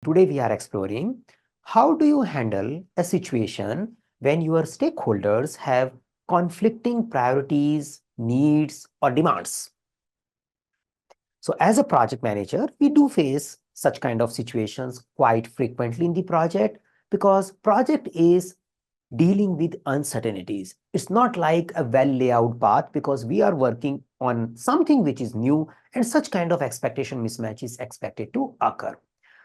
today we are exploring how do you handle a situation when your stakeholders have conflicting priorities, needs, or demands. So as a project manager, we do face such kind of situations quite frequently in the project because project is dealing with uncertainties. It's not like a well laid out path because we are working on something which is new and such kind of expectation mismatch is expected to occur.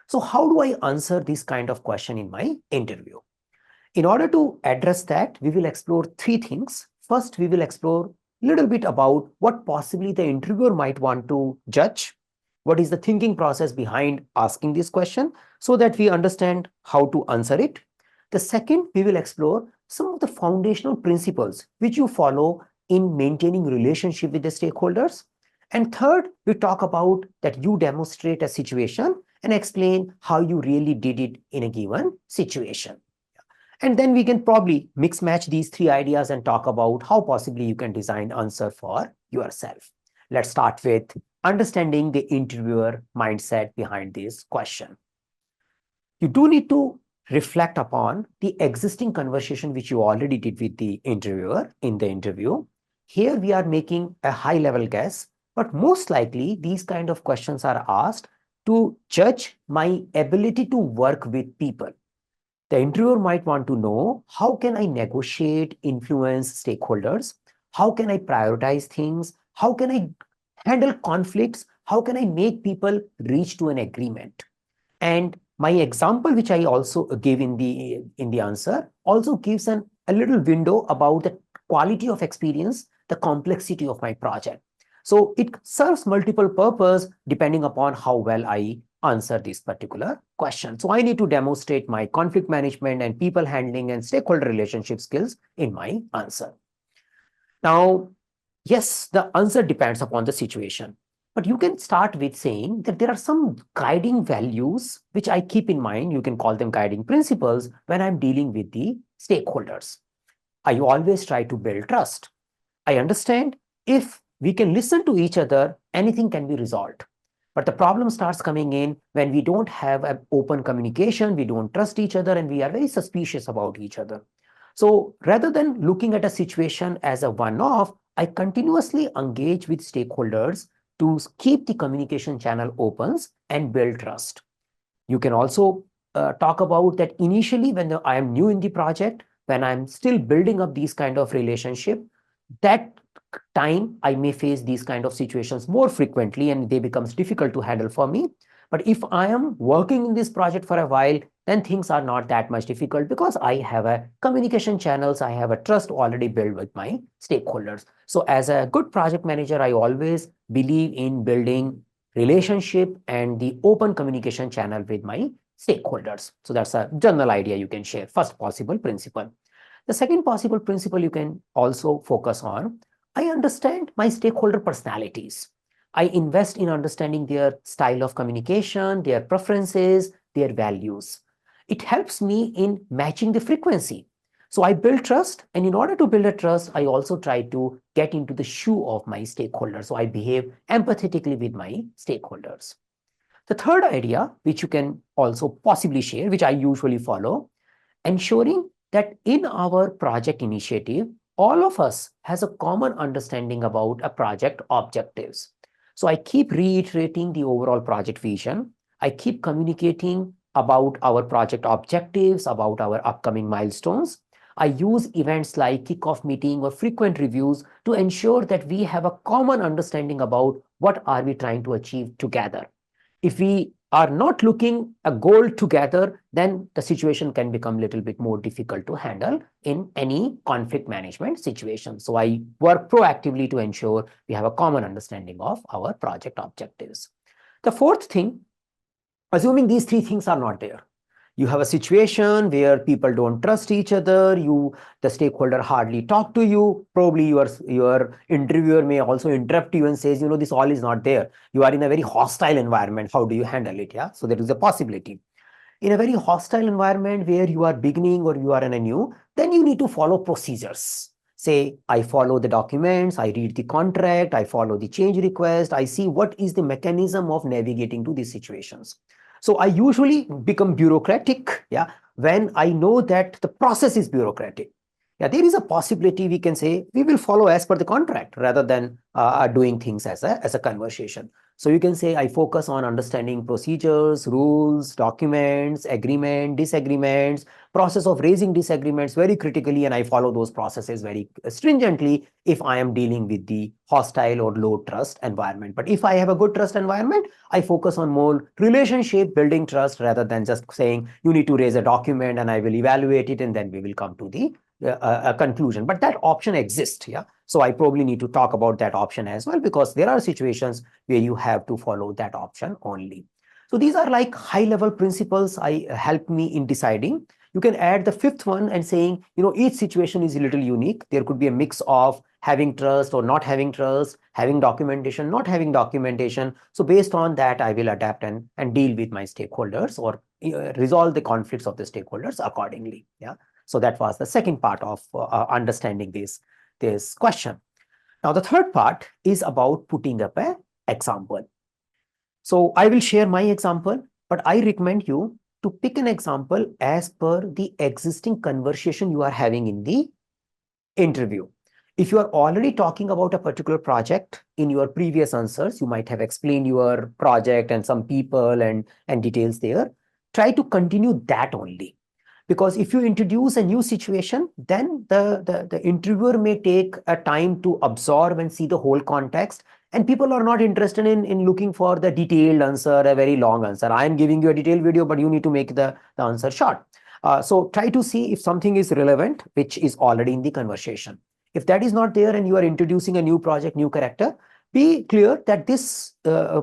So how do I answer this kind of question in my interview? In order to address that, we will explore three things. First, we will explore a little bit about what possibly the interviewer might want to judge. What is the thinking process behind asking this question so that we understand how to answer it. The second, we will explore some of the foundational principles which you follow in maintaining relationship with the stakeholders. And third, we talk about that you demonstrate a situation and explain how you really did it in a given situation. And then we can probably mix match these three ideas and talk about how possibly you can design answer for yourself. Let's start with understanding the interviewer mindset behind this question. You do need to reflect upon the existing conversation which you already did with the interviewer in the interview. Here we are making a high level guess, but most likely these kind of questions are asked to judge my ability to work with people. The interviewer might want to know, how can I negotiate, influence stakeholders? How can I prioritize things? How can I handle conflicts? How can I make people reach to an agreement? And my example, which I also gave in the answer, also gives a little window about the quality of experience, the complexity of my project. So it serves multiple purpose depending upon how well I answer this particular question. So I need to demonstrate my conflict management and people handling and stakeholder relationship skills in my answer. Now, yes, the answer depends upon the situation. But you can start with saying that there are some guiding values which I keep in mind. You can call them guiding principles when I'm dealing with the stakeholders. I always try to build trust. I understand if we can listen to each other, anything can be resolved. But the problem starts coming in when we don't have an open communication, we don't trust each other, and we are very suspicious about each other. So rather than looking at a situation as a one-off, I continuously engage with stakeholders to keep the communication channel open and build trust. You can also talk about that initially when I am new in the project, when I'm still building up these kind of relationship, that time I may face these kind of situations more frequently and they becomes difficult to handle for me. But if I am working in this project for a while, then things are not that much difficult because I have a communication channels, I have a trust already built with my stakeholders. So as a good project manager, I always believe in building relationship and the open communication channel with my stakeholders. So that's a general idea you can share. First possible principle. The second possible principle you can also focus on, I understand my stakeholder personalities. I invest in understanding their style of communication, their preferences, their values. It helps me in matching the frequency. So I build trust, and in order to build a trust, I also try to get into the shoe of my stakeholders. So I behave empathetically with my stakeholders. The third idea, which you can also possibly share, which I usually follow, ensuring that in our project initiative, all of us has a common understanding about a project objectives. So I keep reiterating the overall project vision. I keep communicating about our project objectives, about our upcoming milestones. I use events like kickoff meeting or frequent reviews to ensure that we have a common understanding about what are we trying to achieve together. If we are not looking a goal together, then the situation can become a little bit more difficult to handle in any conflict management situation. So I work proactively to ensure we have a common understanding of our project objectives. The fourth thing, assuming these three things are not there, you have a situation where people don't trust each other, the stakeholder hardly talk to you, probably your interviewer may also interrupt you and says, this all is not there. You are in a very hostile environment. How do you handle it? Yeah. So there is a possibility. In a very hostile environment where you are beginning or you are in a new, then you need to follow procedures. Say, I follow the documents, I read the contract, I follow the change request, I see what is the mechanism of navigating to these situations. So I usually become bureaucratic, yeah, when I know that the process is bureaucratic. Yeah, there is a possibility we can say we will follow as per the contract rather than doing things as a conversation. So you can say I focus on understanding procedures, rules, documents, agreement, disagreements, process of raising disagreements very critically, and I follow those processes very stringently if I am dealing with the hostile or low trust environment. But if I have a good trust environment, I focus on more relationship building trust rather than just saying you need to raise a document and I will evaluate it and then we will come to the a conclusion. But that option exists. Yeah. So I probably need to talk about that option as well, because there are situations where you have to follow that option only. So these are like high level principles I help me in deciding. You can add the fifth one and saying, each situation is a little unique. There could be a mix of having trust or not having trust, having documentation, not having documentation. So based on that, I will adapt and deal with my stakeholders or resolve the conflicts of the stakeholders accordingly. Yeah. So that was the second part of understanding this question. Now, the third part is about putting up an example. So I will share my example, but I recommend you to pick an example as per the existing conversation you are having in the interview. If you are already talking about a particular project in your previous answers, you might have explained your project and some people and details there. Try to continue that only. Because if you introduce a new situation, then the interviewer may take a time to absorb and see the whole context. And people are not interested in looking for the detailed answer, a very long answer. I am giving you a detailed video, but you need to make the answer short. So try to see if something is relevant, which is already in the conversation. If that is not there and you are introducing a new project, new character, be clear that this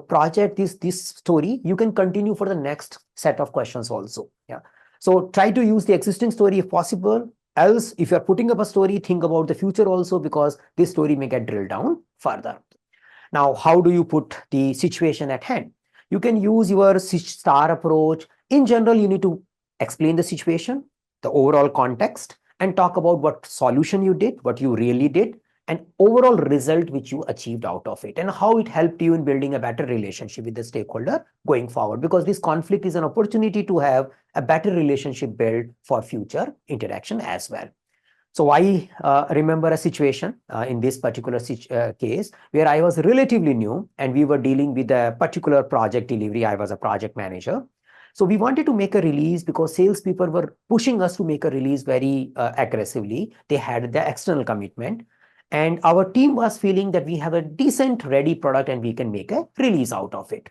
project, this story, you can continue for the next set of questions also. Yeah. So try to use the existing story if possible. Else, if you're putting up a story, think about the future also, because this story may get drilled down further. Now, how do you put the situation at hand? You can use your star approach. In general, you need to explain the situation, the overall context, and talk about what solution you did, what you really did, and overall result which you achieved out of it, and how it helped you in building a better relationship with the stakeholder going forward, because this conflict is an opportunity to have a better relationship built for future interaction as well. So I remember a situation in this particular case where I was relatively new and we were dealing with a particular project delivery. I was a project manager. So we wanted to make a release because salespeople were pushing us to make a release very aggressively. They had the external commitment. And our team was feeling that we have a decent ready product and we can make a release out of it.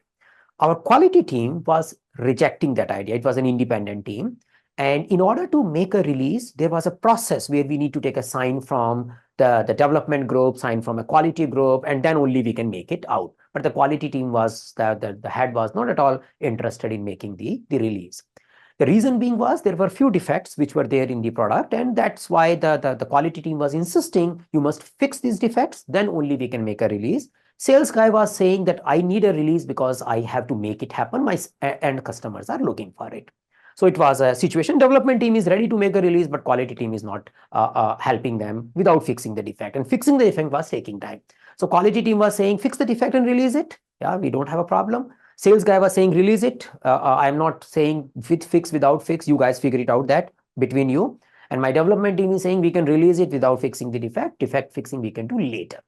Our quality team was rejecting that idea. It was an independent team. And in order to make a release, there was a process where we need to take a sign from the development group, sign from a quality group, and then only we can make it out. But the quality team was, the head was not at all interested in making the release. The reason being was there were few defects which were there in the product, and that's why the quality team was insisting you must fix these defects, then only we can make a release. Sales guy was saying that I need a release because I have to make it happen. My end customers are looking for it. So it was a situation. Development team is ready to make a release, but quality team is not helping them without fixing the defect. And fixing the defect was taking time. So quality team was saying, fix the defect and release it. Yeah, we don't have a problem. Sales guy was saying, release it. I'm not saying with fix, without fix. You guys figure it out that between you. And my development team is saying we can release it without fixing the defect. Defect fixing we can do later.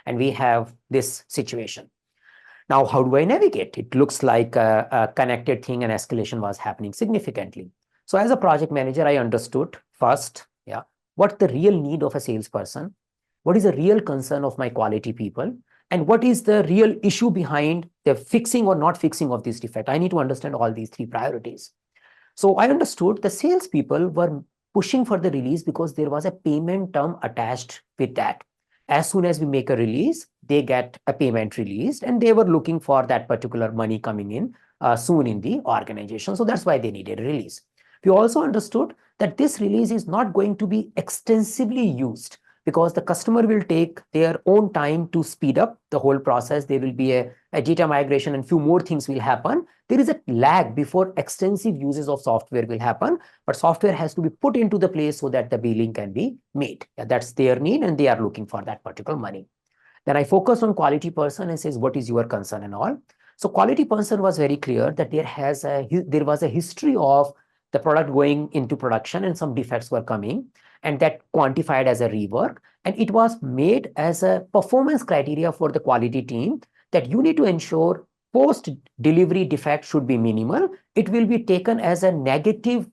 And we have this situation. Now, how do I navigate? It looks like a connected thing and escalation was happening significantly. So as a project manager, I understood first, yeah, what's the real need of a salesperson? What is the real concern of my quality people? And what is the real issue behind the fixing or not fixing of this defect? I need to understand all these three priorities. So I understood the salespeople were pushing for the release because there was a payment term attached with that. As soon as we make a release, they get a payment released, and they were looking for that particular money coming in soon in the organization. So that's why they needed a release. We also understood that this release is not going to be extensively used because the customer will take their own time to speed up the whole process. There will be a data migration and few more things will happen. There is a lag before extensive uses of software will happen, but software has to be put into the place so that the billing can be made. Yeah, that's their need and they are looking for that particular money. Then I focus on quality person and says, what is your concern and all? So quality person was very clear that there was a history of the product going into production and some defects were coming, and that quantified as a rework. And it was made as a performance criteria for the quality team that you need to ensure post delivery defect should be minimal. It will be taken as a negative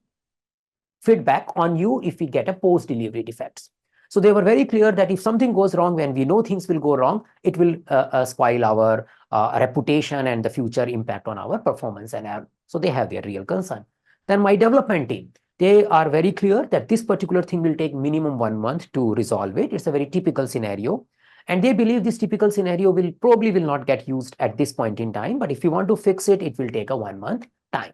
feedback on you if we get a post delivery defects. So they were very clear that if something goes wrong, when we know things will go wrong, it will spoil our reputation and the future impact on our performance. So they have their real concern. Then my development team, they are very clear that this particular thing will take minimum 1 month to resolve it. It's a very typical scenario. And they believe this typical scenario will probably not get used at this point in time. But if you want to fix it, it will take a 1 month time.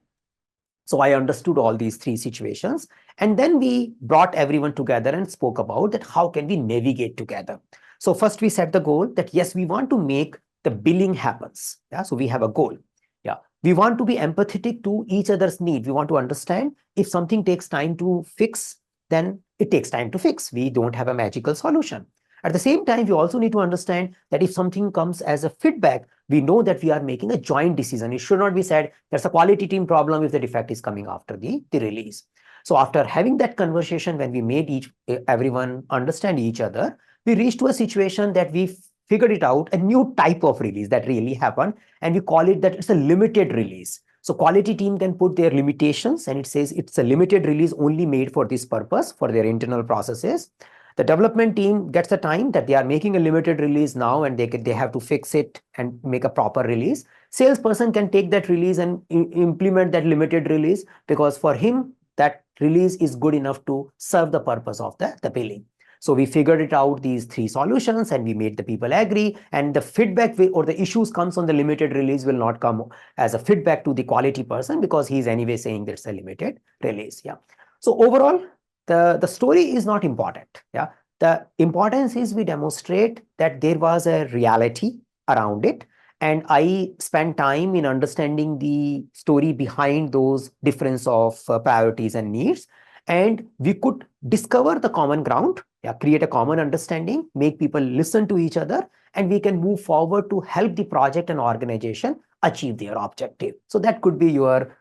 So I understood all these three situations. And then we brought everyone together and spoke about that how can we navigate together. So first we set the goal that yes, we want to make the billing happens. Yeah, so we have a goal. Yeah, we want to be empathetic to each other's need. We want to understand if something takes time to fix, then it takes time to fix. We don't have a magical solution. At the same time, we also need to understand that if something comes as a feedback, we know that we are making a joint decision. It should not be said there's a quality team problem if the defect is coming after the release. So after having that conversation, when we made everyone understand each other, we reached to a situation that we figured it out, a new type of release that really happened, and we call it that it's a limited release. So quality team then put their limitations and it says it's a limited release only made for this purpose for their internal processes. The development team gets the time that they are making a limited release now and they have to fix it and make a proper release. Salesperson can take that release and implement that limited release because for him, that release is good enough to serve the purpose of the billing. So we figured it out, these three solutions, and we made the people agree. And the feedback or the issues comes on the limited release will not come as a feedback to the quality person because he's anyway saying that's a limited release. Yeah. So overall, the story is not important. Yeah, the importance is we demonstrate that there was a reality around it, and I spent time in understanding the story behind those difference of priorities and needs, and we could discover the common ground. Yeah, create a common understanding, make people listen to each other, and we can move forward to help the project and organization achieve their objective. So that could be your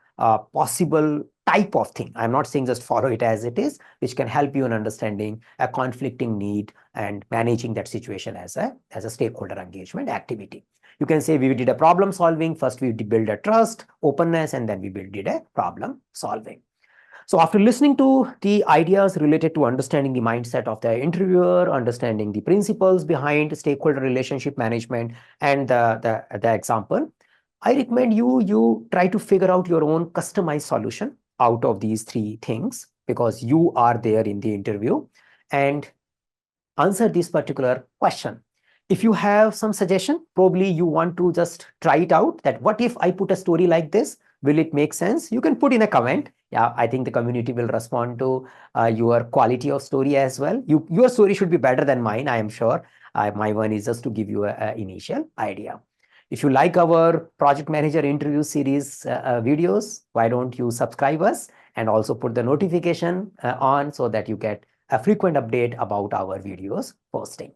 possible type of thing. I'm not saying just follow it as it is, which can help you in understanding a conflicting need and managing that situation as a stakeholder engagement activity. You can say we did a problem solving. First, we build a trust, openness, and then we did a problem solving. So after listening to the ideas related to understanding the mindset of the interviewer, understanding the principles behind stakeholder relationship management, and the example, I recommend you try to figure out your own customized solution out of these three things because you are there in the interview, and answer this particular question. If you have some suggestion, probably you want to just try it out, that what if I put a story like this? Will it make sense? You can put in a comment. Yeah, I think the community will respond to your quality of story as well. Your story should be better than mine, I am sure. My one is just to give you an initial idea. If you like our project manager interview series videos, why don't you subscribe us and also put the notification on so that you get a frequent update about our videos posting.